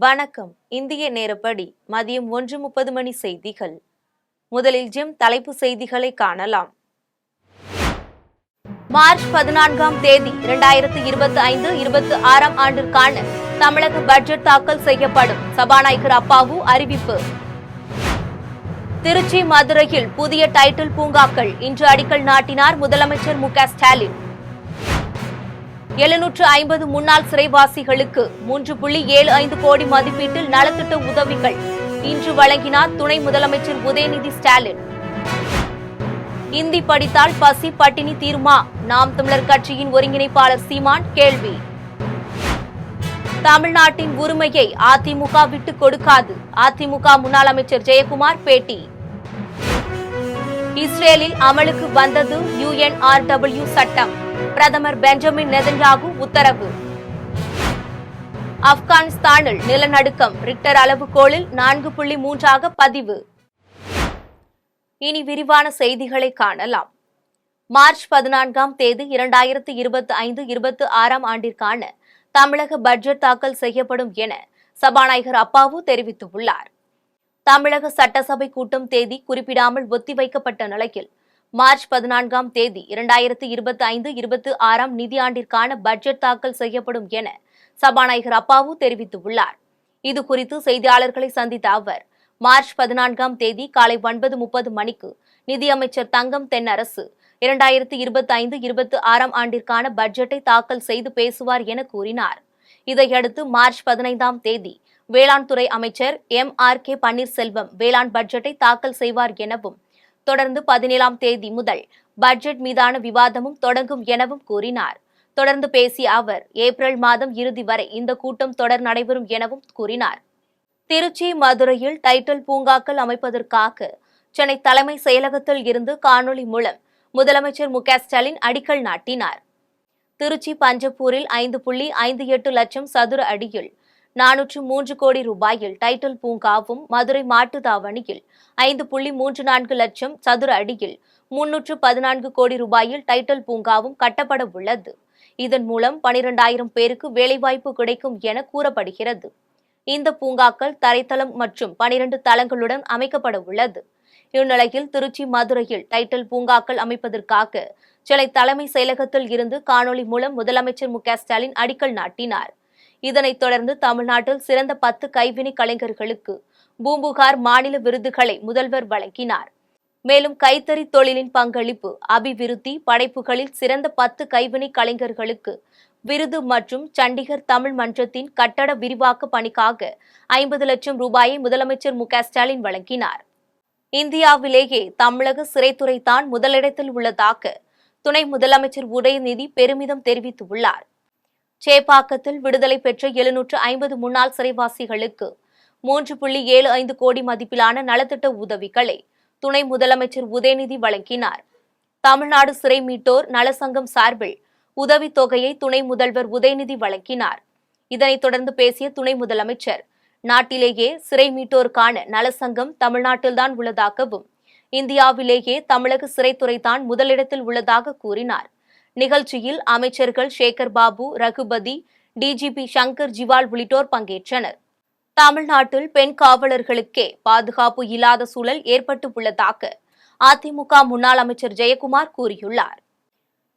வணக்கம். இந்திய நேரப்படி மதியம் 1:30 மணி செய்திகள். முதலில் தலைப்பு செய்திகளை காணலாம். மார்ச் 14ஆம் தேதி 2025-26ஆம் ஆண்டிற்கான தமிழக பட்ஜெட் தாக்கல் செய்யப்படும். சபாநாயகர் அப்பாவு அறிவிப்பு. திருச்சி, மதுரையில் புதிய டைட்டில் பூங்காக்கள் இன்று அடிக்கல் நாட்டினார் முதலமைச்சர் மு.க. ஸ்டாலின். 750 முன்னாள் சிறைவாசிகளுக்கு 3.75 கோடி மதிப்பீட்டில் நலத்திட்ட உதவிகள் இன்று வழங்கினார் துணை முதலமைச்சர் உதயநிதி ஸ்டாலின். இந்தி படித்தால் பசி பட்டினி தீருமா? நாம் தமிழர் கட்சியின் ஒருங்கிணைப்பாளர் சீமான் கேள்வி. தமிழ்நாட்டின் உரிமையை அதிமுக விட்டுக் கொடுக்காது. அதிமுக முன்னாள் அமைச்சர் ஜெயக்குமார் பேட்டி. இஸ்ரேலில் அமலுக்கு வந்தது UNRW சட்டம். பிரதமர் பெஞ்சமின் நெதன்யாகு உத்தரவு. ஆப்கானிஸ்தானில் நிலநடுக்கம் ரிக்டர் அளவுகோலில் 4.3 பதிவு. இனி விரிவான செய்திகளை காணலாம். மார்ச் 14ஆம் தேதி 2025-26ஆம் ஆண்டிற்கான தமிழக பட்ஜெட் தாக்கல் செய்யப்படும் என சபாநாயகர் அப்பாவு தெரிவித்துள்ளார். தமிழக சட்டசபை கூட்டம் தேதி குறிப்பிடாமல் ஒத்திவைக்கப்பட்ட நிலையில் மார்ச் 14ஆம் தேதி 2025-26ஆம் நிதியாண்டிற்கான பட்ஜெட் தாக்கல் செய்யப்படும் என சபாநாயகர் அப்பாவு தெரிவித்துள்ளார். இதுகுறித்து செய்தியாளர்களை சந்தித்த அவர், மார்ச் 14ஆம் தேதி காலை 9:30 மணிக்கு நிதியமைச்சர் தங்கம் தென்னரசு 2025-26ஆம் ஆண்டிற்கான பட்ஜெட்டை தாக்கல் செய்து பேசுவார் என கூறினார். இதையடுத்து மார்ச் 15ஆம் தேதி வேளாண் துறை அமைச்சர் MRK பன்னீர்செல்வம் வேளாண் பட்ஜெட்டை தாக்கல் செய்வார் எனவும், தொடர்ந்து 17ஆம் தேதி முதல் பட்ஜெட் மீதான விவாதமும் தொடங்கும் எனவும் கூறினார். தொடர்ந்து பேசிய அவர், ஏப்ரல் மாதம் இறுதி வரை இந்த கூட்டம் தொடர் நடைபெறும் எனவும் கூறினார். திருச்சி, மதுரையில் டைட்டில் பூங்காக்கள் அமைப்பதற்காக சென்னை தலைமை செயலகத்தில் இருந்து காணொலி மூலம் முதலமைச்சர் மு.க. ஸ்டாலின் அடிக்கல் நாட்டினார். திருச்சி பஞ்சப்பூரில் 5.58 லட்சம் சதுர அடியில் 403 கோடி ரூபாயில் டைட்டில் பூங்காவும், மதுரை மாட்டுத்தாவணியில் 5.34 லட்சம் சதுர அடியில் 314 கோடி ரூபாயில் டைட்டில் பூங்காவும் கட்டப்பட உள்ளது. இதன் மூலம் 12,000 பேருக்கு வேலைவாய்ப்பு கிடைக்கும் என கூறப்படுகிறது. இந்த பூங்காக்கள் தரைத்தளம் மற்றும் 12 தளங்களுடன் அமைக்கப்பட உள்ளது. இந்நிலையில் திருச்சி, மதுரையில் டைட்டில் பூங்காக்கள் அமைப்பதற்காக சென்னை தலைமை செயலகத்தில் இருந்து காணொலி மூலம் முதலமைச்சர் மு.க. ஸ்டாலின் அடிக்கல் நாட்டினார். இதனைத் தொடர்ந்து தமிழ்நாட்டில் சிறந்த 10 கைவினை கலைஞர்களுக்கு பூம்புகார் மாநில விருதுகளை முதல்வர் வழங்கினார். மேலும் கைத்தறி தொழிலின் பங்களிப்பு, அபிவிருத்தி, படைப்புகளில் சிறந்த 10 கைவினை கலைஞர்களுக்கு விருது மற்றும் சண்டிகர் தமிழ் மன்றத்தின் கட்டட விரிவாக்க பணிக்காக 50 லட்சம் ரூபாயை முதலமைச்சர் மு.க. ஸ்டாலின் வழங்கினார். இந்தியாவிலேயே தமிழக சிறைத்துறை தான் முதலிடத்தில் உள்ளதாக துணை முதலமைச்சர் உதயநிதி பெருமிதம் தெரிவித்துள்ளார். சேப்பாக்கத்தில் விடுதலை பெற்ற 750 முன்னாள் சிறைவாசிகளுக்கு 3.75 கோடி மதிப்பிலான நலத்திட்ட உதவிகளை துணை முதலமைச்சர் உதயநிதி வழங்கினார். தமிழ்நாடு சிறை மீட்டோர் நலசங்கம் சார்பில் உதவித் தொகையை துணை முதல்வர் உதயநிதி வழங்கினார். இதனைத் தொடர்ந்து பேசிய துணை முதலமைச்சர், நாட்டிலேயே சிறை மீட்டோருக்கான நலசங்கம் தமிழ்நாட்டில்தான் உள்ளதாகவும், இந்தியாவிலேயே தமிழக சிறைத்துறைதான் முதலிடத்தில் உள்ளதாக கூறினார். நிகழ்ச்சியில் அமைச்சர்கள் சேகர் பாபு, ரகுபதி, DGP சங்கர் ஜிவால் உள்ளிட்டோர் பங்கேற்றனர். தமிழ்நாட்டில் பெண் காவலர்களுக்கே பாதுகாப்பு இல்லாத சூழல் ஏற்பட்டு உள்ளதாக அதிமுக முன்னாள் அமைச்சர் ஜெயக்குமார் கூறியுள்ளார்.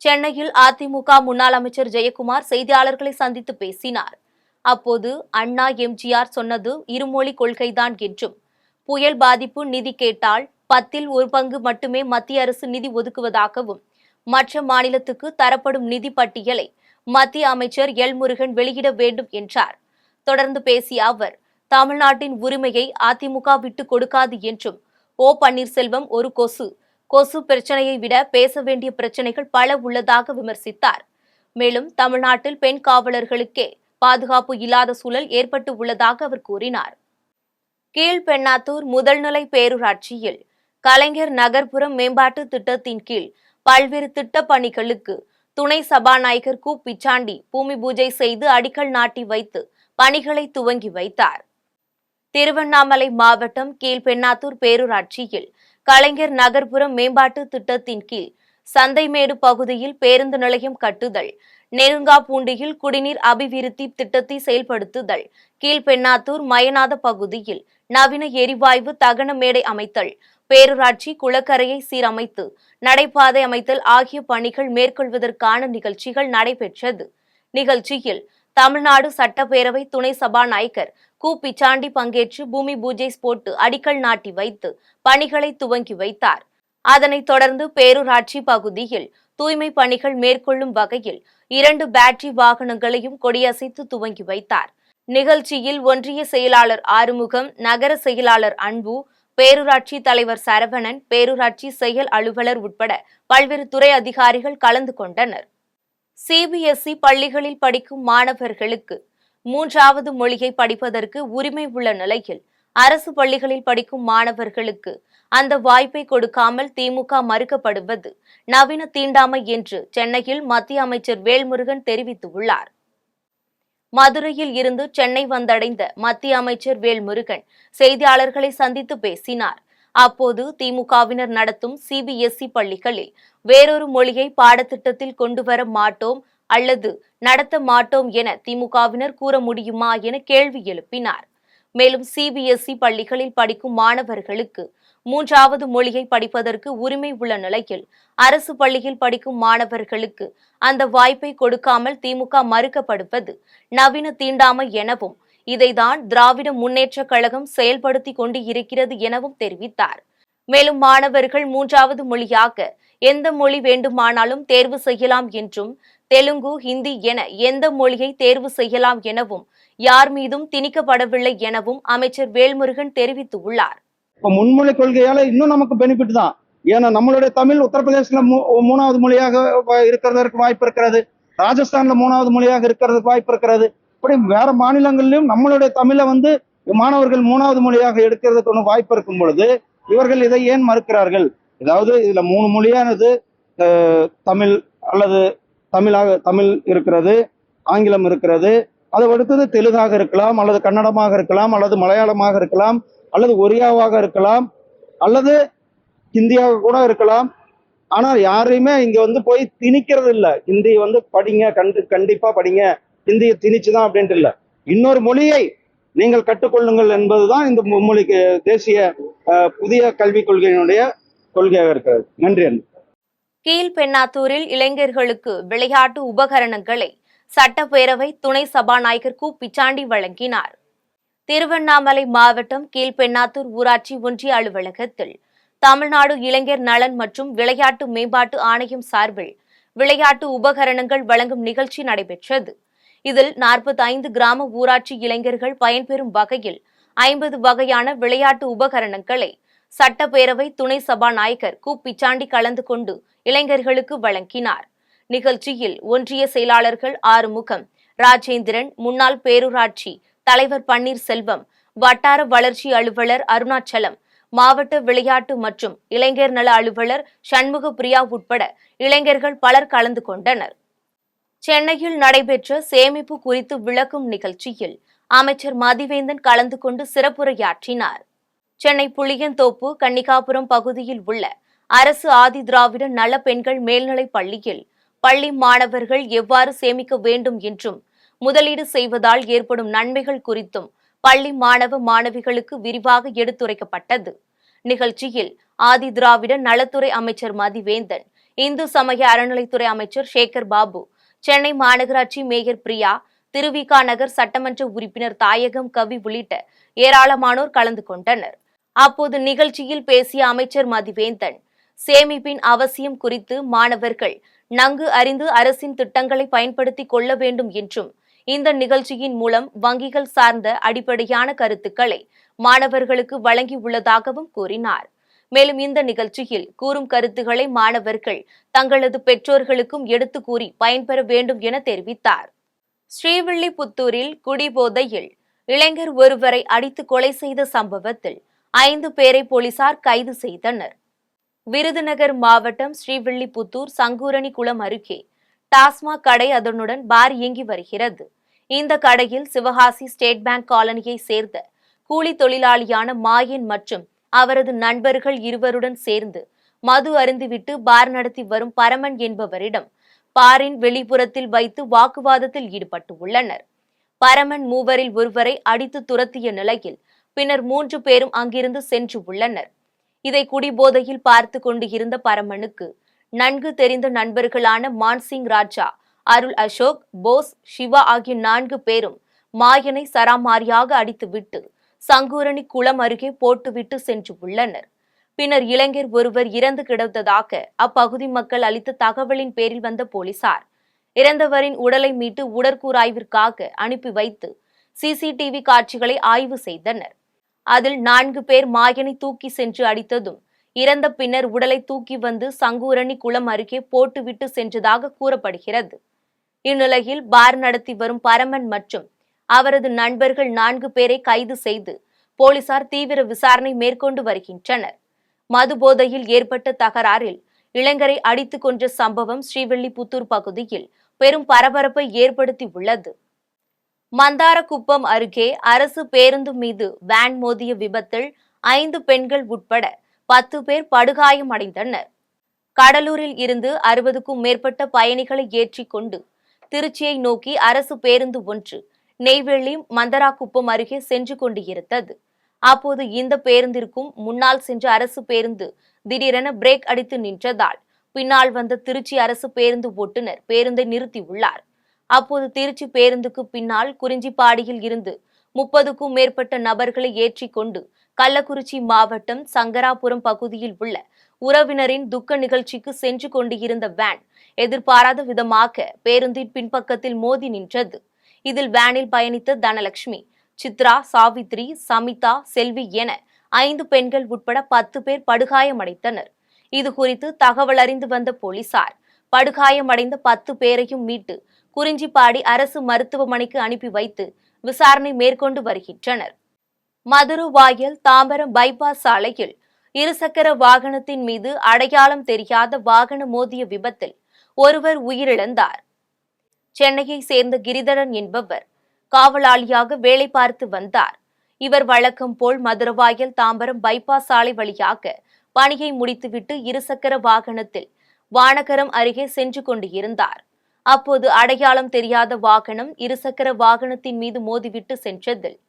சென்னையில் அதிமுக முன்னாள் அமைச்சர் ஜெயக்குமார் செய்தியாளர்களை சந்தித்து பேசினார். அப்போது அண்ணா MGR சொன்னது இருமொழி கொள்கைதான் என்றும், புயல் பாதிப்பு நிதி கேட்டால் 10ல் 1 பங்கு மட்டுமே மத்திய அரசு நிதி ஒதுக்குவதாகவும், மற்ற மாநிலத்துக்கு தரப்படும் நிதி பட்டியலை மத்திய அமைச்சர் எல். முருகன் வெளியிட வேண்டும் என்றார். தொடர்ந்து பேசிய அவர், தமிழ்நாட்டின் உரிமையை அதிமுக விட்டுக் கொடுக்காது என்றும், பன்னீர்செல்வம் ஒரு கொசு பிரச்சனையை விட பேச வேண்டிய பிரச்சனைகள் பல உள்ளதாக விமர்சித்தார். மேலும் தமிழ்நாட்டில் பெண் காவலர்களுக்கே பாதுகாப்பு இல்லாத சூழல் ஏற்பட்டு உள்ளதாக அவர் கூறினார். கீழ்பெண்ணாத்தூர் முதல்நிலை பேரூராட்சியில் கலைஞர் நகர்ப்புற மேம்பாட்டு திட்டத்தின் கீழ் பல்வேறு திட்டப் பணிகளுக்கு துணை சபாநாயகர் கு. பிச்சாண்டி பூமி பூஜை செய்து அடிக்கல் நாட்டி வைத்து பணிகளை துவங்கி வைத்தார். திருவண்ணாமலை மாவட்டம் கீழ்பெண்ணாத்தூர் பேரூராட்சியில் கலைஞர் நகர்ப்புற மேம்பாட்டு திட்டத்தின் கீழ் சந்தைமேடு பகுதியில் பேருந்து நிலையம் கட்டுதல், நெருங்காப்பூண்டியில் குடிநீர் அபிவிருத்தி திட்டத்தை செயல்படுத்துதல், கீழ்பெண்ணாத்தூர் மயநாத பகுதியில் நவீன எரிவாயு தகன மேடை அமைத்தல், பேரூராட்சி குளக்கரையை சீரமைத்து நடைபாதை அமைத்தல் ஆகிய பணிகள் மேற்கொள்வதற்கான நிகழ்ச்சிகள் நடைபெற்றது. நிகழ்ச்சியில் தமிழ்நாடு சட்டப்பேரவை துணை சபாநாயகர் கு. பிச்சாண்டி பங்கேற்று பூமி பூஜை போட்டு அடிக்கல் நாட்டி வைத்து பணிகளை துவங்கி வைத்தார். அதனைத் தொடர்ந்து பேரூராட்சி பகுதியில் தூய்மை பணிகள் மேற்கொள்ளும் வகையில் 2 பேட்டரி வாகனங்களையும் கொடியசைத்து துவங்கி வைத்தார். நிகழ்ச்சியில் ஒன்றிய செயலாளர் ஆறுமுகம், நகர செயலாளர் அன்பு, பேரூராட்சி தலைவர் சரவணன், பேரூராட்சி செயல் அலுவலர் உட்பட பல்வேறு துறை அதிகாரிகள் கலந்து கொண்டனர். சிபிஎஸ்இ பள்ளிகளில் படிக்கும் மாணவர்களுக்கு 3வது மொழியை படிப்பதற்கு உரிமை உள்ள நிலையில் அரசு பள்ளிகளில் படிக்கும் மாணவர்களுக்கு அந்த வாய்ப்பை கொடுக்காமல் திமுக மறுக்கப்படுவது நவீன தீண்டாமை என்று சென்னையில் மத்திய அமைச்சர் வேல்முருகன் தெரிவித்துள்ளார். மதுரையில் இருந்து சென்னை வந்தடைந்த மத்திய அமைச்சர் வேல்முருகன் செய்தியாளர்களை சந்தித்து பேசினார். அப்போது திமுகவினர் நடத்தும் சிபிஎஸ்இ பள்ளிகளில் வேறொரு மொழியை பாடத்திட்டத்தில் கொண்டுவர மாட்டோம் அல்லது நடத்த மாட்டோம் என திமுகவினர் கூற முடியுமா என கேள்வி எழுப்பினார். மேலும் சிபிஎஸ்இ பள்ளிகளில் படிக்கும் மாணவர்களுக்கு 3வது மொழியை படிப்பதற்கு உரிமை உள்ள நிலையில் அரசு பள்ளியில் படிக்கும் மாணவர்களுக்கு அந்த வாய்ப்பை கொடுக்காமல் திமுக மறுக்கப்படுவது நவீன தீண்டாமை எனவும், இதைதான் திராவிட முன்னேற்றக் கழகம் செயல்படுத்தி கொண்டு இருக்கிறது எனவும் தெரிவித்தார். மேலும் மாணவர்கள் 3வது மொழியாக எந்த மொழி வேண்டுமானாலும் தேர்வு செய்யலாம் என்றும், தெலுங்கு, ஹிந்தி என எந்த மொழியை தேர்வு செய்யலாம் எனவும் யார் மீதும் திணிக்கப்படவில்லை எனவும் அமைச்சர் வேல்முருகன் தெரிவித்துள்ளார். முன்மொழி கொள்கையால இன்னும் நமக்கு பெனிஃபிட் தான். ஏன்னா நம்மளுடைய தமிழ் உத்தரப்பிரதேசல 3வது மொழியாக இருக்கிறதற்கு வாய்ப்பு இருக்கிறது, ராஜஸ்தான்ல 3வது மொழியாக இருக்கிறதுக்கு வாய்ப்பு இருக்கிறது. இப்படி வேற மாநிலங்களிலும் நம்மளுடைய தமிழை மாணவர்கள் 3வது மொழியாக எடுக்கிறதுக்கு வாய்ப்பு இருக்கும் பொழுது இவர்கள் இதை ஏன் மறுக்கிறார்கள்? அதாவது இதுல 3 மொழியானது தமிழ் அல்லது தமிழ் இருக்கிறது, ஆங்கிலம் இருக்கிறது, அதை அடுத்தது தெலுங்காக இருக்கலாம், அல்லது கன்னடமாக இருக்கலாம், அல்லது மலையாளமாக இருக்கலாம், அல்லது ஒரியாவாக இருக்கலாம், அல்லது ஹிந்தியாக கூட இருக்கலாம். ஆனால் யாரையுமே இங்க போய் திணிக்கிறது இல்லை. ஹிந்தி படிங்க, கண்டிப்பா படிங்க, ஹிந்தியை திணிச்சுதான் அப்படின்ட்டு இல்லை. இன்னொரு மொழியை நீங்கள் கற்றுக்கொள்ளுங்கள் என்பதுதான் இந்த மும்மொழிக்கு தேசிய புதிய கல்விக் கொள்கையினுடைய கொள்கையாக இருக்கிறது. நன்றி. கீழ்பெண்ணாத்தூரில் இளைஞர்களுக்கு விளையாட்டு உபகரணங்களை சட்டப்பேரவை துணை சபாநாயகர் கு. பிச்சாண்டி வழங்கினார். திருவண்ணாமலை மாவட்டம் கீழ்பெண்ணாத்தூர் ஊராட்சி ஒன்றிய அலுவலகத்தில் தமிழ்நாடு இளைஞர் நலன் மற்றும் விளையாட்டு மேம்பாட்டு ஆணையம் சார்பில் விளையாட்டு உபகரணங்கள் வழங்கும் நிகழ்ச்சி நடைபெற்றது. இதில் 45 கிராம ஊராட்சி இளைஞர்கள் பயன்பெறும் வகையில் 50 வகையான விளையாட்டு உபகரணங்களை சட்டப்பேரவை துணை சபாநாயகர் கு. பிச்சாண்டி கலந்து கொண்டு இளைஞர்களுக்கு வழங்கினார். நிகழ்ச்சியில் ஒன்றிய செயலாளர்கள் ஆறுமுகம், ராஜேந்திரன், முன்னாள் பேரூராட்சி தலைவர் பன்னீர்செல்வம், வட்டார வளர்ச்சி அலுவலர் அருணாச்சலம், மாவட்ட விளையாட்டு மற்றும் இளைஞர் நல அலுவலர் சண்முக பிரியா உட்பட இளைஞர்கள் பலர் கலந்து கொண்டனர். சென்னையில் நடைபெற்ற சேமிப்பு குறித்து விளக்கும் நிகழ்ச்சியில் அமைச்சர் மதிவேந்தன் கலந்து கொண்டு சிறப்புரையாற்றினார். சென்னை புளியந்தோப்பு கன்னிகாபுரம் பகுதியில் உள்ள அரசு ஆதி திராவிட நல பெண்கள் மேல்நிலைப் பள்ளியில் பள்ளி மாணவர்கள் எவ்வாறு சேமிக்க வேண்டும் என்றும், முதலீடு செய்வதால் ஏற்படும் நன்மைகள் குறித்தும் பள்ளி மாணவ மாணவிகளுக்கு விரிவாக எடுத்துரைக்கப்பட்டது. நிகழ்ச்சியில் ஆதி திராவிட நலத்துறை அமைச்சர் மதிவேந்தன், இந்து சமய அறநிலைத்துறை அமைச்சர் சேகர் பாபு, சென்னை மாநகராட்சி மேயர் பிரியா, திருவிக நகர் சட்டமன்ற உறுப்பினர் தாயகம் கவி உள்ளிட்ட ஏராளமானோர் கலந்து கொண்டனர். அப்போது நிகழ்ச்சியில் பேசிய அமைச்சர் மதிவேந்தன், சேமிப்பின் அவசியம் குறித்து மாணவர்கள் நன்கு அறிந்து அரசின் திட்டங்களை பயன்படுத்திக் கொள்ள வேண்டும் என்றும், இந்த நிகழ்ச்சியின் மூலம் வங்கிகள் சார்ந்த அடிப்படையான கருத்துக்களை மாணவர்களுக்கு வழங்கியுள்ளதாகவும் கூறினார். மேலும் இந்த நிகழ்ச்சியில் கூறும் கருத்துக்களை மாணவர்கள் தங்களது பெற்றோர்களுக்கும் எடுத்து கூறி பயன்பெற வேண்டும் என தெரிவித்தார். ஸ்ரீவில்லிபுத்தூரில் குடிபோதையில் இளைஞர் ஒருவரை அடித்து கொலை செய்த சம்பவத்தில் 5 பேரை போலீசார் கைது செய்தனர். விருதுநகர் மாவட்டம் ஸ்ரீவில்லிபுத்தூர் சங்கூரணி குளம் அருகே டாஸ்மாக் கடை அதனுடன் பார் இயங்கி வருகிறது. இந்த கடையில் சிவகாசி ஸ்டேட் பேங்க் காலனியை சேர்ந்த கூலி தொழிலாளியான மாயன் மற்றும் அவரது நண்பர்கள் இருவருடன் சேர்ந்து மது அருந்திவிட்டு பார் நடத்தி வரும் பரமன் என்பவரிடம் பாரின் வெளிப்புறத்தில் வைத்து வாக்குவாதத்தில் ஈடுபட்டு உள்ளனர். பரமன் மூவரில் ஒருவரை அடித்து துரத்திய நிலையில் பின்னர் 3 பேரும் அங்கிருந்து சென்று உள்ளனர். இதை குடிபோதையில் பார்த்து கொண்டு இருந்த பரமனுக்கு நன்கு தெரிந்த நண்பர்களான மான்சிங் ராஜா, அருள் அசோக், போஸ், சிவா ஆகிய 4 பேரும் மாயனை சராமாரியாக அடித்துவிட்டு சங்கூரணி குளம் அருகே போட்டுவிட்டு சென்று உள்ளனர். பின்னர் இளைஞர் ஒருவர் இறந்து கிடந்ததாக அப்பகுதி மக்கள் அளித்த தகவலின் பேரில் வந்த போலீசார் இறந்தவரின் உடலை மீட்டு உடற்கூறாய்விற்காக அனுப்பி வைத்து சிசிடிவி காட்சிகளை ஆய்வு செய்தனர். அதில் 4 பேர் மாயனை தூக்கி சென்று அடித்ததும் இறந்த பின்னர் உடலை தூக்கி வந்து சங்கூரணி குளம் அருகே போட்டுவிட்டு சென்றதாக கூறப்படுகிறது. இந்நிலையில் பார் நடத்தி வரும் பரமன் மற்றும் அவரது நண்பர்கள் 4 பேரை கைது செய்து போலீசார் தீவிர விசாரணை மேற்கொண்டு வருகின்றனர். மது போதையில் ஏற்பட்ட தகராறில் இளைஞரை அடித்துக் கொன்ற சம்பவம் ஸ்ரீவில்லிபுத்தூர் பகுதியில் பெரும் பரபரப்பை ஏற்படுத்தி உள்ளது. மந்தாரக்குப்பம் அருகே அரசு பேருந்து மீது வேன் மோதிய விபத்தில் 5 பெண்கள் உட்பட 10 பேர் படுகாயமடைந்தனர். கடலூரில் இருந்து 60க்கும் மேற்பட்ட பயணிகளை ஏற்றிக்கொண்டு திருச்சியை நோக்கி அரசு பேருந்து ஒன்று நெய்வேலி மந்தராக்குப்பம் அருகே சென்று கொண்டிருந்தது. அப்போது இந்த பேருந்திற்கும் முன்னால் சென்ற அரசு பேருந்து திடீரென பிரேக் அடித்து நின்றதால் பின்னால் வந்த திருச்சி அரசு பேருந்து ஓட்டுநர் பேருந்தை நிறுத்தியுள்ளார். அப்போது திருச்சி பேருந்துக்கு பின்னால் குறிஞ்சிப்பாடியில் இருந்து 30க்கும் மேற்பட்ட நபர்களை ஏற்றிக்கொண்டு கள்ளக்குறிச்சி மாவட்டம் சங்கராபுரம் பகுதியில் உள்ள உறவினரின் துக்க நிகழ்ச்சிக்கு சென்று கொண்டிருந்த வேன் எதிர்பாராத விதமாக பேருந்தின் பின்பக்கத்தில் மோதி நின்றது. இதில் வேனில் பயணித்த தனலட்சுமி, சித்ரா, சாவித்ரி, சமிதா, செல்வி என 5 பெண்கள் உட்பட 10 பேர் படுகாயமடைந்தனர். இது குறித்து தகவல் அறிந்து வந்த போலீசார் படுகாயமடைந்த 10 பேரையும் மீட்டு குறிஞ்சிப்பாடி அரசு மருத்துவமனைக்கு அனுப்பி வைத்து விசாரணை மேற்கொண்டு வருகின்றனர். மதுரவாயல் தாம்பரம் பைபாஸ் சாலையில் இருசக்கர வாகனத்தின் மீது அடையாளம் தெரியாத வாகனம் மோதிய விபத்தில் ஒருவர் உயிரிழந்தார். சென்னையை சேர்ந்த கிரிதரன் என்பவர் காவலாளியாக வேலை பார்த்து வந்தார். இவர் வழக்கம் போல் மதுரவாயல் தாம்பரம் பைபாஸ் சாலை வழியாக பணியை முடித்துவிட்டு இருசக்கர வாகனத்தில் வானகரம் அருகே சென்று கொண்டிருந்தார். அப்போது அடையாளம் தெரியாத வாகனம் இருசக்கர வாகனத்தின் மீது மோதிவிட்டு சென்றதில்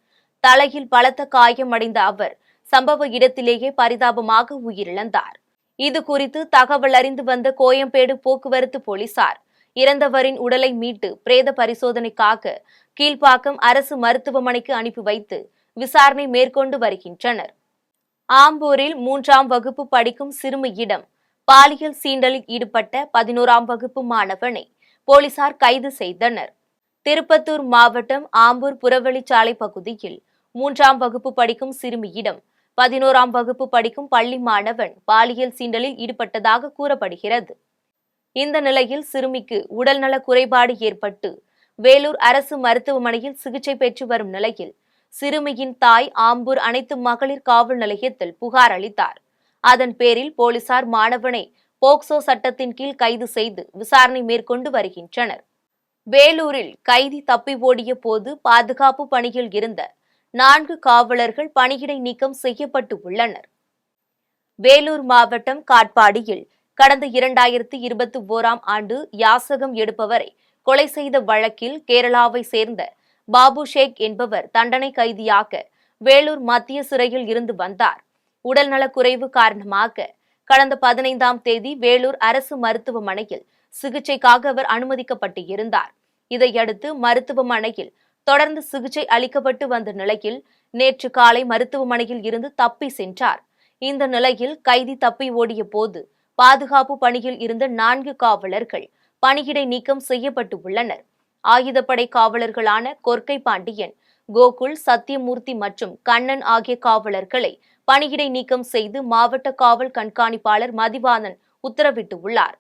தலையில் பலத்த காயமடைந்த அவர் சம்பவ இடத்திலேயே பரிதாபமாக உயிரிழந்தார். இது குறித்து தகவல் அறிந்து வந்த கோயம்பேடு போக்குவரத்து போலீசார் இறந்தவரின் உடலை மீட்டு பிரேத பரிசோதனைக்காக கீழ்ப்பாக்கம் அரசு மருத்துவமனைக்கு அனுப்பி வைத்து விசாரணை மேற்கொண்டு வருகின்றனர். ஆம்பூரில் 3ஆம் வகுப்பு படிக்கும் சிறுமியிடம் பாலியல் சீண்டலில் ஈடுபட்ட 11ஆம் வகுப்பு மாணவனை போலீசார் கைது செய்தனர். திருப்பத்தூர் மாவட்டம் ஆம்பூர் புறவழிச்சாலை பகுதியில் 3ஆம் வகுப்பு படிக்கும் சிறுமியிடம் 11ஆம் வகுப்பு படிக்கும் பள்ளி மாணவன் பாலியல் சீண்டலில் ஈடுபட்டதாக கூறப்படுகிறது. இந்த நிலையில் சிறுமிக்கு உடல்நல குறைபாடு ஏற்பட்டு வேலூர் அரசு மருத்துவமனையில் சிகிச்சை பெற்று வரும் நிலையில் சிறுமியின் தாய் ஆம்பூர் அனைத்து மகளிர் காவல் நிலையத்தில் புகார் அளித்தார். அதன் பேரில் போலீசார் மாணவனை போக்சோ சட்டத்தின் கீழ் கைது செய்து விசாரணை மேற்கொண்டு வருகின்றனர். வேலூரில் கைதி தப்பி ஓடிய போது பாதுகாப்பு பணியில் இருந்த 4 காவலர்கள் பணியிடை நீக்கம் செய்யப்பட்டு உள்ளனர். வேலூர் மாவட்டம் காட்பாடியில் கடந்த 2021ஆம் ஆண்டு யாசகம் எடுப்பவரை கொலை செய்த வழக்கில் கேரளாவை சேர்ந்த பாபு ஷேக் என்பவர் தண்டனை கைதியாக வேலூர் மத்திய சிறையில் இருந்து வந்தார். உடல்நலக்குறைவு காரணமாக கடந்த 15ஆம் தேதி வேலூர் அரசு மருத்துவமனையில் சிகிச்சைக்காக அவர் அனுமதிக்கப்பட்டு இருந்தார். இதையடுத்து மருத்துவமனையில் தொடர்ந்து சிகிச்சை அளிக்கப்பட்டு வந்த நிலையில் நேற்று காலை மருத்துவமனையில் இருந்து தப்பி சென்றார். இந்த நிலையில் கைதி தப்பி ஓடிய போது பாதுகாப்பு பணியில் இருந்த 4 காவலர்கள் பணியிடை நீக்கம் செய்யப்பட்டு உள்ளனர். ஆயுதப்படை காவலர்களான கொர்க்கை பாண்டியன், கோகுல், சத்தியமூர்த்தி மற்றும் கண்ணன் ஆகிய காவலர்களை பணியிடை நீக்கம் செய்து மாவட்ட காவல் கண்காணிப்பாளர் மதிவாணன் உத்தரவிட்டுள்ளார்.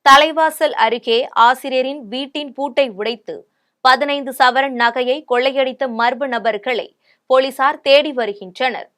தலைவாசல் அருகே ஆசிரியரின் வீட்டின் பூட்டை உடைத்து 15 சவரன் நகையை கொள்ளையடித்த மர்ம நபர்களை போலீசார் தேடி வருகின்றனர்.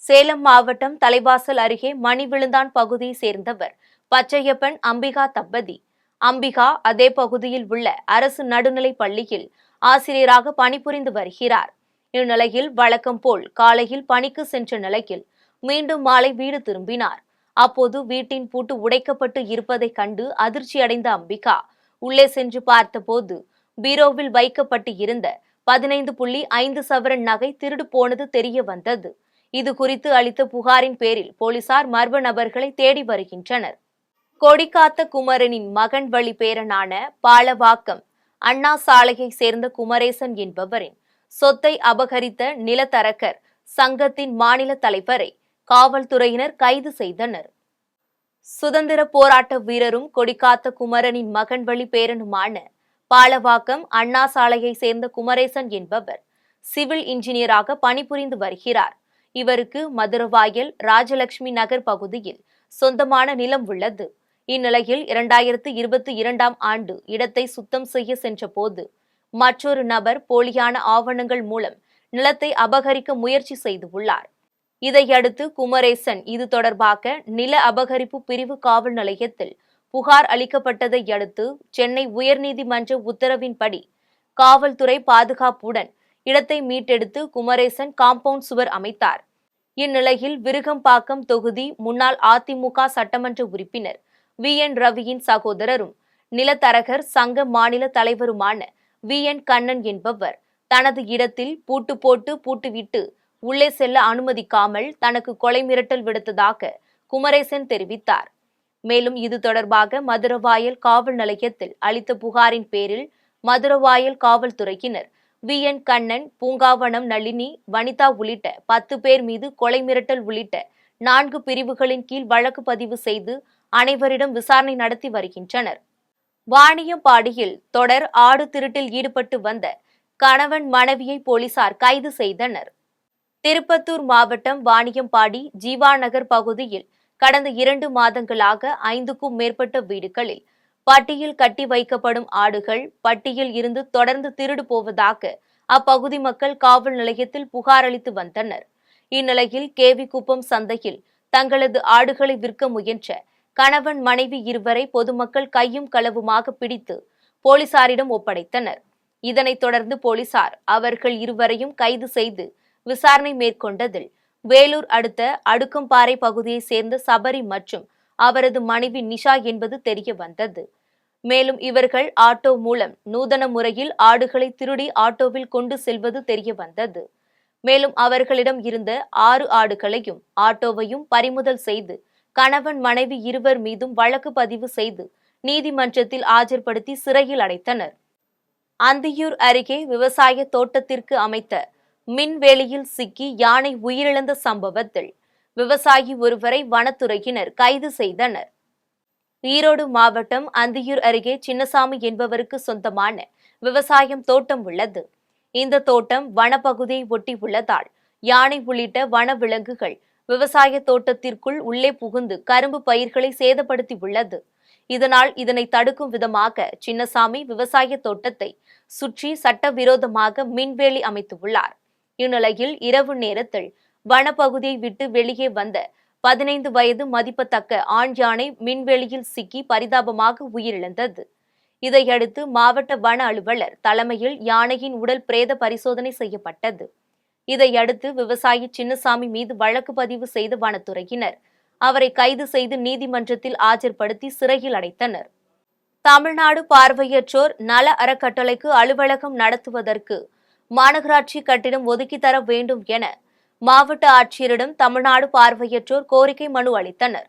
சேலம் மாவட்டம் தலைவாசல் அருகே மணிவிழுந்தான் பகுதியை சேர்ந்தவர் பச்சையப்பன் அம்பிகா தம்பதி. அம்பிகா அதே பகுதியில் உள்ள அரசு நடுநிலைப் பள்ளியில் ஆசிரியராக பணிபுரிந்து வருகிறார். இந்நிலையில் வழக்கம் போல் காலையில் பணிக்கு சென்ற நிலையில் மீண்டும் மாலை வீடு திரும்பினார். அப்போது வீட்டின் பூட்டு உடைக்கப்பட்டு இருப்பதைக் கண்டு அதிர்ச்சியடைந்த அம்பிகா உள்ளே சென்று பார்த்தபோது பீரோவில் வைக்கப்பட்டு இருந்த 15.5 சவரன் நகை திருடு போனது தெரிய வந்தது. இது குறித்து அளித்த புகாரின் பேரில் போலீசார் மர்ம நபர்களை தேடி வருகின்றனர். கொடிக்காத்த குமரனின் மகன் வழி பேரனான பாலவாக்கம் அண்ணா சாலையை சேர்ந்த குமரேசன் என்பவரின் சொத்தை அபகரித்த நிலத்தரகர் சங்கத்தின் மாநில தலைவரை காவல்துறையினர் கைது செய்தனர். சுதந்திர போராட்ட வீரரும் கொடிக்காத்த குமரனின் மகன் வழி பேரனுமான பாலவாக்கம் அண்ணா சாலையை சேர்ந்த குமரேசன் என்பவர் சிவில் இன்ஜினியராக பணிபுரிந்து வருகிறார். இவருக்கு மதுரவாயல் ராஜலட்சுமி நகர் பகுதியில் சொந்தமான நிலம் உள்ளது. இந்நிலையில் 2022ஆம் ஆண்டு இடத்தை சுத்தம் செய்ய சென்றபோது மற்றொரு நபர் போலியான ஆவணங்கள் மூலம் நிலத்தை அபகரிக்க முயற்சி செய்துள்ளார். இதையடுத்து குமரேசன் இது தொடர்பாக நில அபகரிப்பு பிரிவு காவல் நிலையத்தில் புகார் அளிக்கப்பட்டதை அடுத்து சென்னை உயர்நீதிமன்ற உத்தரவின்படி காவல்துறை பாதுகாப்புடன் இடத்தை மீட்டெடுத்து குமரேசன் காம்பவுண்ட் சுவர் அமைத்தார். இந்நிலையில் விருகம்பாக்கம் தொகுதி முன்னாள் அதிமுக சட்டமன்ற உறுப்பினர் VN ரவியின் சகோதரரும் நிலத்தரகர் சங்க மாநில தலைவருமான VN கண்ணன் என்பவர் தனது இடத்தில் பூட்டு போட்டு பூட்டுவிட்டு உள்ளே செல்ல அனுமதிக்காமல் தனக்கு கொலை மிரட்டல் விடுத்ததாக குமரேசன் தெரிவித்தார். மேலும் இது தொடர்பாக மதுரவாயல் காவல் நிலையத்தில் அளித்த புகாரின் பேரில் மதுரவாயல் காவல்துறையினர் VN கண்ணன், பூங்காவனம் நளினி, வனிதா உள்ளிட்ட 10 பேர் மீது கொலை மிரட்டல் உள்ளிட்ட 4 பிரிவுகளின் கீழ் வழக்கு பதிவு செய்து அனைவரிடம் விசாரணை நடத்தி வருகின்றனர். வாணியம்பாடியில் தொடர் ஆடு திருட்டில் ஈடுபட்டு வந்த கணவன் மனைவியை போலீசார் கைது செய்தனர். திருப்பத்தூர் மாவட்டம் வாணியம்பாடி ஜீவா நகர் பகுதியில் கடந்த 2 மாதங்களாக 5க்கும் மேற்பட்ட வீடுகளில் பட்டியில் கட்டி வைக்கப்படும் ஆடுகள் பட்டியில் இருந்து தொடர்ந்து திருடு போவதாக அப்பகுதி மக்கள் காவல் நிலையத்தில் புகார் அளித்து வந்தனர். இந்நிலையில் கேவிக்குப்பம் சந்தையில் தங்களது ஆடுகளை விற்க முயன்ற கணவன் மனைவி இருவரை பொதுமக்கள் கையும் களவுமாக பிடித்து போலீசாரிடம் ஒப்படைத்தனர். இதனைத் தொடர்ந்து போலீசார் அவர்கள் இருவரையும் கைது செய்து விசாரணை மேற்கொண்டதில் வேலூர் அடுத்த அடுக்கம்பாறை பகுதியைச் சேர்ந்த சபரி மற்றும் அவரது மனைவி நிஷா என்பது தெரிய வந்தது. மேலும் இவர்கள் ஆட்டோ மூலம் நூதன முறையில் ஆடுகளை திருடி ஆட்டோவில் கொண்டு செல்வது தெரிய வந்தது. மேலும் அவர்களிடம் இருந்த 6 ஆடுகளையும் ஆட்டோவையும் பறிமுதல் செய்து கணவன் மனைவி இருவர் மீதும் வழக்கு பதிவு செய்து நீதிமன்றத்தில் ஆஜர்படுத்தி சிறையில் அடைத்தனர். அந்தியூர் அருகே விவசாய தோட்டத்திற்கு அமைத்த மின்வேலியில் சிக்கி யானை உயிரிழந்த சம்பவத்தில் விவசாயி ஒருவரை வனத்துறையினர் கைது செய்தனர். ஈரோடு மாவட்டம் அந்தியூர் அருகே சின்னசாமி என்பவருக்கு சொந்தமான விவசாயம் தோட்டம் உள்ளது. இந்த தோட்டம் வனப்பகுதியை ஒட்டி உள்ளதால் யானை உள்ளிட்ட வன விலங்குகள் விவசாய தோட்டத்திற்குள் உள்ளே புகுந்து கரும்பு பயிர்களை சேதப்படுத்தி உள்ளது. இதனால் இதனை தடுக்கும் விதமாக சின்னசாமி விவசாய தோட்டத்தை சுற்றி சட்டவிரோதமாக மின்வேலி அமைத்துள்ளார். இந்நிலையில் இரவு நேரத்தில் வனப்பகுதியை விட்டு வெளியே வந்த 15 வயது மதிப்பத்தக்க ஆண் யானை மின்வெளியில் சிக்கி பரிதாபமாக உயிரிழந்தது. இதையடுத்து மாவட்ட வன அலுவலர் தலைமையில் யானையின் உடல் பிரேத பரிசோதனை செய்யப்பட்டது. இதையடுத்து விவசாயி சின்னசாமி மீது வழக்கு பதிவு செய்த வனத்துறையினர் அவரை கைது செய்து நீதிமன்றத்தில் ஆஜர்படுத்தி சிறையில் அடைத்தனர். தமிழ்நாடு பார்வையற்றோர் நல அறக்கட்டளைக்கு அலுவலகம் நடத்துவதற்கு மாநகராட்சி கட்டிடம் ஒதுக்கி தர வேண்டும் என மாவட்ட ஆட்சியரிடம் தமிழ்நாடு பார்வையற்றோர் கோரிக்கை மனு அளித்தனர்.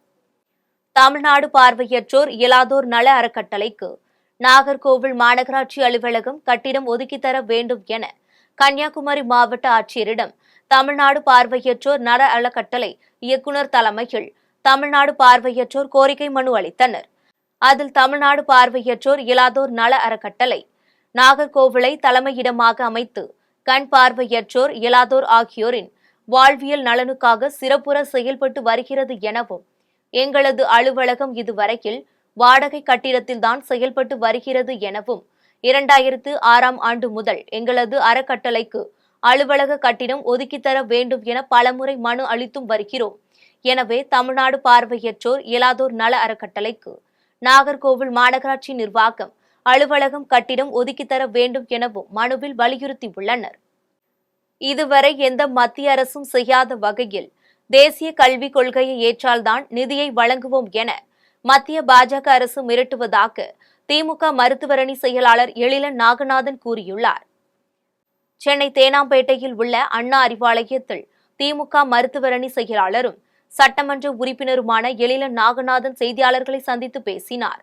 தமிழ்நாடு பார்வையற்றோர் இயலாதோர் நல அறக்கட்டளைக்கு நாகர்கோவில் மாநகராட்சி அலுவலகம் கட்டிடம் ஒதுக்கி தர வேண்டும் என கன்னியாகுமரி மாவட்ட ஆட்சியரிடம் தமிழ்நாடு பார்வையற்றோர் நல அறக்கட்டளை இயக்குநர் தலைமையில் தமிழ்நாடு பார்வையற்றோர் கோரிக்கை மனு அளித்தனர். அதில் தமிழ்நாடு பார்வையற்றோர் இயலாதோர் நல அறக்கட்டளை நாகர்கோவிலை தலைமையிடமாக அமைத்து கண் பார்வையற்றோர் இயலாதோர் ஆகியோரின் வாழ்வியல் நலனுக்காக சிறப்புற செயல்பட்டு வருகிறது எனவும், எங்களது அலுவலகம் இதுவரையில் வாடகை கட்டிடத்தில்தான் செயல்பட்டு வருகிறது எனவும், 2006ஆம் ஆண்டு முதல் எங்களது அறக்கட்டளைக்கு அலுவலக கட்டிடம் ஒதுக்கித்தர வேண்டும் என பலமுறை மனு அளித்தும் வருகிறோம். எனவே தமிழ்நாடு பார்வையற்றோர் இயலாதோர் நல அறக்கட்டளைக்கு நாகர்கோவில் மாநகராட்சி நிர்வாகம் அலுவலகம் கட்டிடம் ஒதுக்கித்தர வேண்டும் எனவும் மனுவில் வலியுறுத்தியுள்ளனர். இதுவரை எந்த மத்திய அரசும் செய்யாத வகையில் தேசிய கல்விக் கொள்கையை ஏற்றால்தான் நிதியை வழங்குவோம் என மத்திய பாஜக அரசு மிரட்டுவதாக திமுக மருத்துவரணி செயலாளர் எழிலன் நாகநாதன் கூறியுள்ளார். சென்னை தேனாம்பேட்டையில் உள்ள அண்ணா அறிவாலயத்தில் திமுக மருத்துவரணி செயலாளரும் சட்டமன்ற உறுப்பினருமான எழிலன் நாகநாதன் செய்தியாளர்களை சந்தித்து பேசினார்.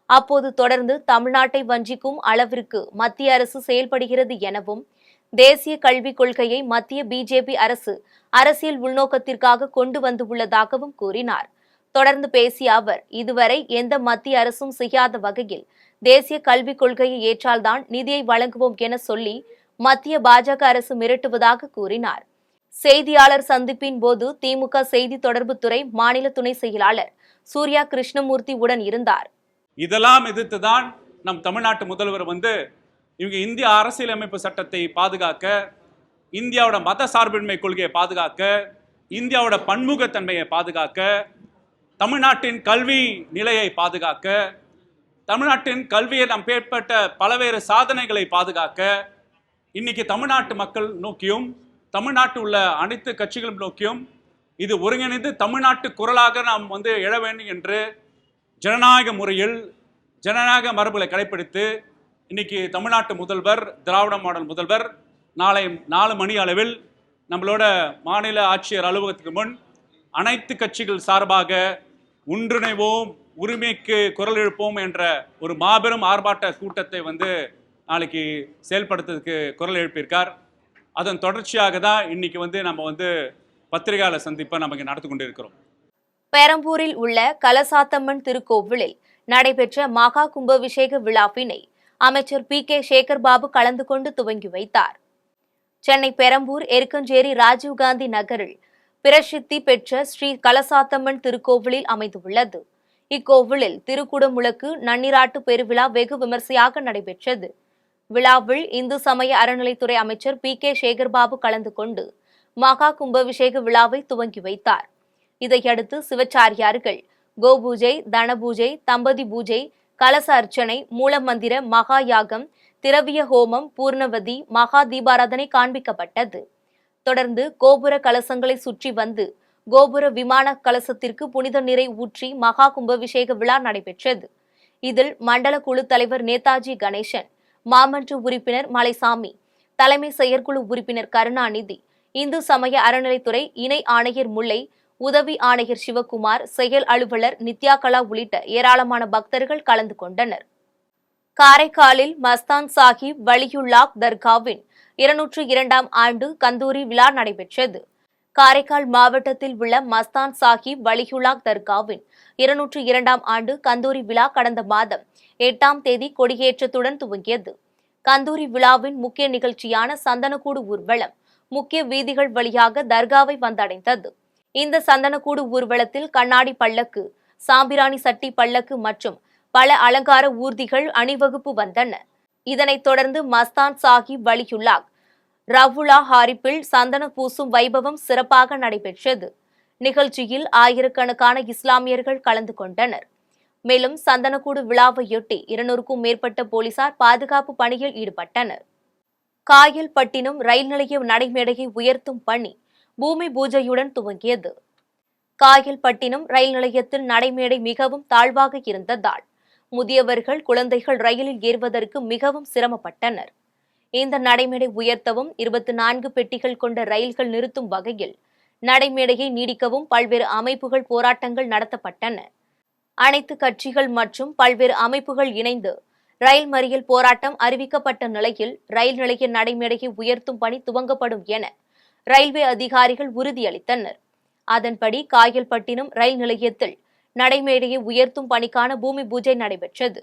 அப்போது தொடர்ந்து தமிழ்நாட்டை வஞ்சிக்கும் அளவிற்கு மத்திய அரசு செயல்படுகிறது எனவும், தேசிய கல்விக் கொள்கையை மத்திய பிஜேபி அரசு அரசியல் உள்நோக்கத்திற்காக கொண்டு வந்துள்ளதாகவும் கூறினார். தொடர்ந்து பேசிய அவர், இதுவரை எந்த மத்திய அரசும் செய்யாத வகையில் தேசிய கல்விக் கொள்கையை ஏற்றால்தான் நிதியை வழங்குவோம் என சொல்லி மத்திய பாஜக அரசு மிரட்டுவதாக கூறினார். செய்தியாளர் சந்திப்பின் போது திமுக செய்தி தொடர்புத்துறை மாநில துணை செயலாளர் சூர்யா கிருஷ்ணமூர்த்தி உடன் இருந்தார். இதெல்லாம் எதிர்த்துதான் நம் தமிழ்நாட்டு முதல்வர் இவங்க இந்திய அரசியலமைப்பு சட்டத்தை பாதுகாக்க, இந்தியாவோட மத சார்பின்மை கொள்கையை பாதுகாக்க, இந்தியாவோட பன்முகத்தன்மையை பாதுகாக்க, தமிழ்நாட்டின் கல்வி நிலையை பாதுகாக்க, தமிழ்நாட்டின் கல்வியை நம் ஏற்பட்ட பல்வேறு சாதனைகளை பாதுகாக்க, இன்னைக்கு தமிழ்நாட்டு மக்கள் நோக்கியும் தமிழ்நாட்டு உள்ள அனைத்து கட்சிகளும் நோக்கியும் இது ஒருங்கிணைந்து தமிழ்நாட்டு குரலாக நாம் எழ வேண்டும் என்று ஜனநாயக முறையில் ஜனநாயக மரபுகளை கடைபிடித்து இன்னைக்கு தமிழ்நாட்டு முதல்வர், திராவிட மாடல் முதல்வர் நாளை 4 மணி அளவில் நம்மளோட மாநில ஆட்சியர் அலுவலகத்துக்கு முன் அனைத்து கட்சிகள் சார்பாக ஒன்றிணைவோம், உரிமைக்கு குரல் எழுப்போம் என்ற ஒரு மாபெரும் ஆர்ப்பாட்ட கூட்டத்தை நாளைக்கு செயல்படுத்துறதுக்கு குரல் எழுப்பியிருக்கார். அதன் தொடர்ச்சியாக தான் இன்னைக்கு நம்ம பத்திரிகையாளர் சந்திப்பை நம்ம இங்கே நடத்தி கொண்டிருக்கிறோம். பெரம்பூரில் உள்ள கலசாத்தம்மன் திருக்கோவிலில் நடைபெற்ற மகா கும்பாபிஷேக விழாவினை அமைச்சர் பி.கே. சேகர்பாபு கலந்து கொண்டு துவங்கி வைத்தார். சென்னை பெரம்பூர் எருக்கஞ்சேரி ராஜீவ்காந்தி நகரில் பிரசித்தி பெற்ற ஸ்ரீ கலசாத்தம்மன் திருக்கோவிலில் அமைந்துள்ளது. இக்கோவிலில் திருக்குடமுழக்கு நன்னீராட்டு பெருவிழா வெகு விமர்சையாக நடைபெற்றது. விழாவில் இந்து சமய அறநிலைத்துறை அமைச்சர் பி.கே. சேகர்பாபு கலந்து கொண்டு மகா கும்பாபிஷேக விழாவை துவங்கி வைத்தார். இதையடுத்து சிவச்சாரியார்கள் கோபூஜை, தனபூஜை, தம்பதி பூஜை, கலச அர்ச்சனை, மூலமந்திர, மகா யாகம், திரவிய ஹோமம், பூர்ணவதி, மகா தீபாராதனை காண்பிக்கப்பட்டது. தொடர்ந்து கோபுர கலசங்களை சுற்றி வந்து கோபுர விமான கலசத்திற்கு புனித நீரை ஊற்றி மகா கும்பாபிஷேக விழா நடைபெற்றது. இதில் மண்டல குழு தலைவர் நேதாஜி கணேசன், மாமன்ற உறுப்பினர் மலைசாமி, தலைமை செயற்குழு உறுப்பினர் கருணாநிதி, இந்து சமய அறநிலைத்துறை இணை ஆணையர் முல்லை, உதவி ஆணையர் சிவகுமார், செயல் அலுவலர் நித்யா கலா உள்ளிட்ட ஏராளமான பக்தர்கள் கலந்து கொண்டனர். காரைக்காலில் மஸ்தான் சாஹிப் வலியுல்லாஹ் தர்காவின் 202ஆம் ஆண்டு கந்தூரி விழா நடைபெற்றது. காரைக்கால் மாவட்டத்தில் உள்ள மஸ்தான் சாஹிப் வலியுல்லாஹ் தர்காவின் 202ஆம் ஆண்டு கந்தூரி விழா கடந்த மாதம் 8ஆம் தேதி கொடியேற்றத்துடன் துவங்கியது. கந்தூரி விழாவின் முக்கிய நிகழ்ச்சியான சந்தனக்கூடு ஊர்வலம் முக்கிய வீதிகள் வழியாக தர்காவை வந்தடைந்தது. இந்த சந்தனக்கூடு ஊர்வலத்தில் கண்ணாடி பல்லக்கு, சாம்பிராணி சட்டி பல்லக்கு மற்றும் பல அலங்கார ஊர்திகள் அணிவகுப்பு வந்தன. இதனைத் தொடர்ந்து மஸ்தான் சாஹிப் வலியுல்லாஹ் ரவுலா ஹாரிப்பில் சந்தன பூசும் வைபவம் சிறப்பாக நடைபெற்றது. நிகழ்ச்சியில் ஆயிரக்கணக்கான இஸ்லாமியர்கள் கலந்து கொண்டனர். மேலும் சந்தனக்கூடு விழாவையொட்டி 200க்கும் மேற்பட்ட போலீசார் பாதுகாப்பு பணியில் ஈடுபட்டனர். காயல்பட்டினம் ரயில் நிலைய நடைமேடையை உயர்த்தும் பணி பூமி பூஜையுடன் துவங்கியது. காயல்பட்டினம் ரயில் நிலையத்தில் நடைமேடை மிகவும் தாழ்வாக இருந்ததால் முதியவர்கள், குழந்தைகள் ரயிலில் ஏறுவதற்கு மிகவும் சிரமப்பட்டனர். இந்த நடைமேடை உயர்த்தவும் 24 பெட்டிகள் கொண்ட ரயில்கள் நிறுத்தும் வகையில் நடைமேடையை நீடிக்கவும் பல்வேறு அமைப்புகள் போராட்டங்கள் நடத்தப்பட்டன. அனைத்து கட்சிகள் மற்றும் பல்வேறு அமைப்புகள் இணைந்து ரயில் மறியல் போராட்டம் அறிவிக்கப்பட்ட நிலையில் ரயில் நிலைய நடைமேடையை உயர்த்தும் பணி துவங்கப்படும் என ரயில்வே அதிகாரிகள் உறுதியளித்தனர். அதன்படி காயல்பட்டினம் ரயில் நிலையத்தில் நடைமேடையை உயர்த்தும் பணிக்கான பூமி பூஜை நடைபெற்றது.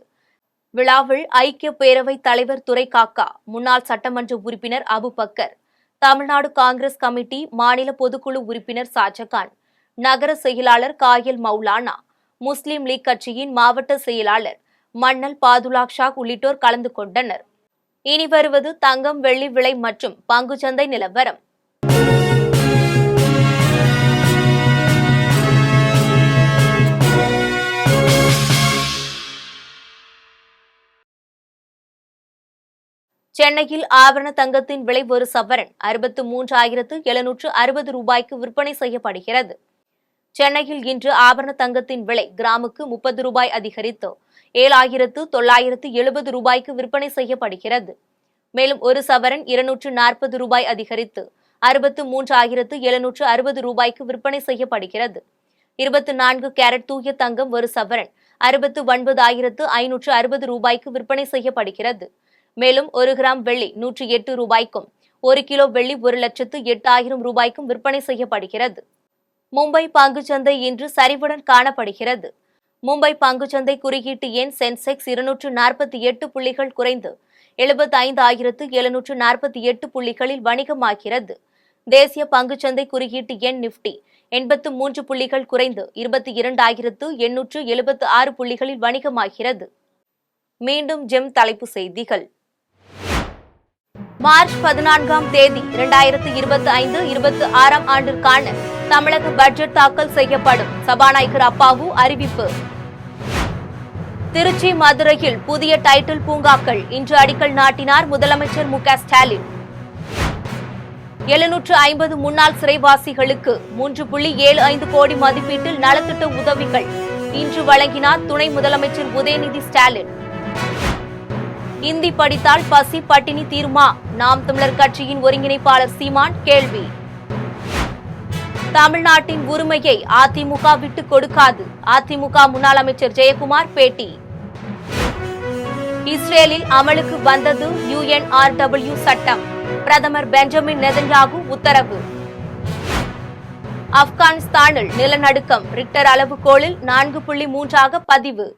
விழாவில் ஐக்கிய பேரவைத் தலைவர் துரை காக்கா, முன்னாள் சட்டமன்ற உறுப்பினர் அபுபக்கர், தமிழ்நாடு காங்கிரஸ் கமிட்டி மாநில பொதுக்குழு உறுப்பினர் ஷாஜகான், நகர செயலாளர் காயல் மௌலானா, முஸ்லிம் லீக் கட்சியின் மாவட்ட செயலாளர் மன்னல் பாதுலாக் ஷா உள்ளிட்டோர் கலந்து கொண்டனர். இனி வருவது தங்கம், வெள்ளி விலை மற்றும் பங்குச்சந்தை நிலவரம். சென்னையில் ஆபரண தங்கத்தின் விலை ஒரு சவரன் 63,760 ரூபாய்க்கு விற்பனை செய்யப்படுகிறது. சென்னையில் இன்று ஆபரண தங்கத்தின் விலை கிராமுக்கு 30 ரூபாய் அதிகரித்து 7,970 ரூபாய்க்கு விற்பனை செய்யப்படுகிறது. மேலும் ஒரு சவரன் 240 ரூபாய் அதிகரித்து 63,760 ரூபாய்க்கு விற்பனை செய்யப்படுகிறது. 24 கேரட் தூய தங்கம் ஒரு சவரன் 69,560 ரூபாய்க்கு விற்பனை செய்யப்படுகிறது. மேலும் 1 கிராம் வெள்ளி 108 ரூபாய்க்கும் 1 கிலோ வெள்ளி 1,08,000 ரூபாய்க்கும் விற்பனை செய்யப்படுகிறது. மும்பை பங்குச்சந்தை இன்று சரிவுடன் காணப்படுகிறது. மும்பை பங்குச்சந்தை குறியீட்டு எண் சென்செக்ஸ் 248 புள்ளிகள் குறைந்து 75,748 புள்ளிகளில் வணிகமாகிறது. தேசிய பங்குச்சந்தை குறியீட்டு எண் நிப்டி 83 புள்ளிகள் குறைந்து 22,876 புள்ளிகளில் வணிகமாகிறது. மீண்டும் ஜெம் தலைப்புச் செய்திகள். மார்ச் 14ஆம் தேதி 2025-26 ஆண்டிற்கான தமிழக பட்ஜெட் தாக்கல் செய்யப்படும். சபாநாயகர் அப்பாவு அறிவிப்பு. திருச்சி, மதுரையில் புதிய டைட்டில் பூங்காக்கள் இன்று அடிக்கல் நாட்டினார் முதலமைச்சர் மு.க. ஸ்டாலின். 750 முன்னாள் சிறைவாசிகளுக்கு 3.75 கோடி மதிப்பீட்டில் நலத்திட்ட உதவிகள் இன்று வழங்கினார் துணை முதலமைச்சர் உதயநிதி ஸ்டாலின். இந்தி படித்தால் பசி பட்டினி தீருமா? நாம் தமிழர் கட்சியின் ஒருங்கிணைப்பாளர் சீமான் கேள்வி. தமிழ்நாட்டின் உரிமையை அதிமுக விட்டுக் கொடுக்காது. அதிமுக முன்னாள் அமைச்சர் ஜெயக்குமார் பேட்டி. இஸ்ரேலில் அமலுக்கு வந்தது UNRW சட்டம். பிரதமர் பெஞ்சமின் நெதன்யாகு உத்தரவு. ஆப்கானிஸ்தானில் நிலநடுக்கம் ரிக்டர் அளவுகோலில் 4.3 பதிவு.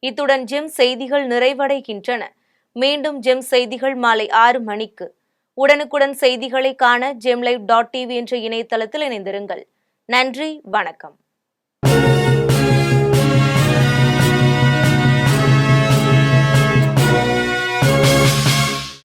இத்துடன் ஜெம் செய்திகள் நிறைவடைகின்றன. மீண்டும் ஜெம் செய்திகள் மாலை 6 மணிக்கு. உடனுக்குடன் செய்திகளை காண gemlive.tv என்ற இணையதளத்தில் இணைந்திருங்கள். நன்றி, வணக்கம்.